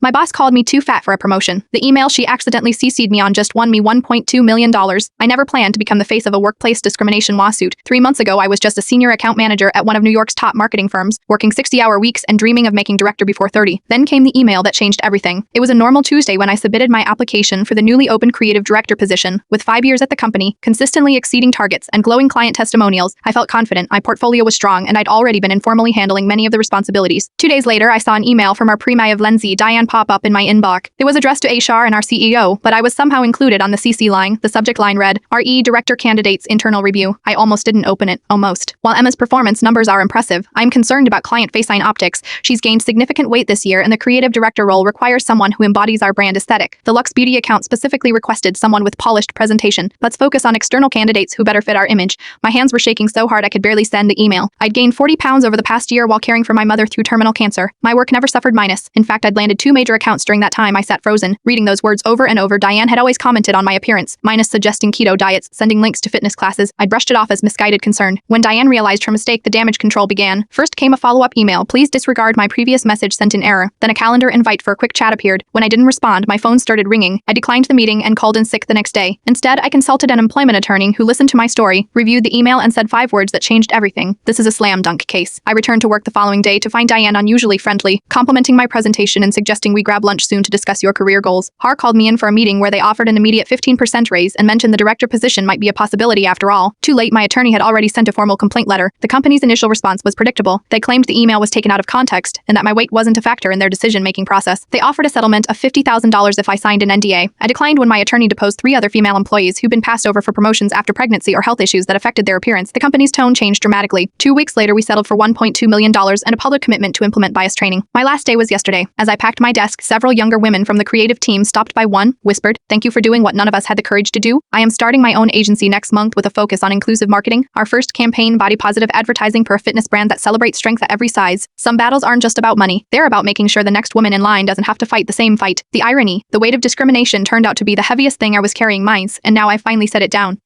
My boss called me too fat for a promotion. The email she accidentally CC'd me on just won me $1.2 million. I never planned to become the face of a workplace discrimination lawsuit. 3 months ago, I was just a senior account manager at one of New York's top marketing firms, working 60-hour weeks and dreaming of making director before 30. Then came the email that changed everything. It was a normal Tuesday when I submitted my application for the newly opened creative director position. With 5 years at the company, consistently exceeding targets, and glowing client testimonials, I felt confident my portfolio was strong and I'd already been informally handling many of the responsibilities. 2 days later, I saw an email from our Prima of Lenzi, Diane, pop up in my inbox. It was addressed to HR and our CEO, but I was somehow included on the CC line. The subject line read, RE Director Candidates Internal Review. I almost didn't open it. Almost. While Emma's performance numbers are impressive, I'm concerned about client-facing optics. She's gained significant weight this year, and the creative director role requires someone who embodies our brand aesthetic. The Lux Beauty account specifically requested someone with polished presentation. Let's focus on external candidates who better fit our image. My hands were shaking so hard I could barely send the email. I'd gained 40 pounds over the past year while caring for my mother through terminal cancer. My work never suffered minus. In fact, I'd landed 2 major accounts during that time. I sat frozen, reading those words over and over. Diane had always commented on my appearance, minus suggesting keto diets, sending links to fitness classes. I'd brushed it off as misguided concern. When Diane realized her mistake, the damage control began. First came a follow-up email, please disregard my previous message sent in error. Then a calendar invite for a quick chat appeared. When I didn't respond, my phone started ringing. I declined the meeting and called in sick the next day. Instead, I consulted an employment attorney who listened to my story, reviewed the email, and said 5 words that changed everything. This is a slam dunk case. I returned to work the following day to find Diane unusually friendly, complimenting my presentation and suggesting we grab lunch soon to discuss your career goals. Har called me in for a meeting where they offered an immediate 15% raise and mentioned the director position might be a possibility after all. Too late, my attorney had already sent a formal complaint letter. The company's initial response was predictable. They claimed the email was taken out of context and that my weight wasn't a factor in their decision-making process. They offered a settlement of $50,000 if I signed an NDA. I declined when my attorney deposed 3 other female employees who'd been passed over for promotions after pregnancy or health issues that affected their appearance. The company's tone changed dramatically. 2 weeks later, we settled for $1.2 million and a public commitment to implement bias training. My last day was yesterday. As I packed my desk, several younger women from the creative team stopped by. One whispered, "Thank you for doing what none of us had the courage to do. I am starting my own agency next month with a focus on inclusive marketing. Our first campaign, body positive advertising for a fitness brand that celebrates strength at every size. Some battles aren't just about money. They're about making sure the next woman in line doesn't have to fight the same fight." The irony, the weight of discrimination turned out to be the heaviest thing I was carrying, mines, and now I finally set it down.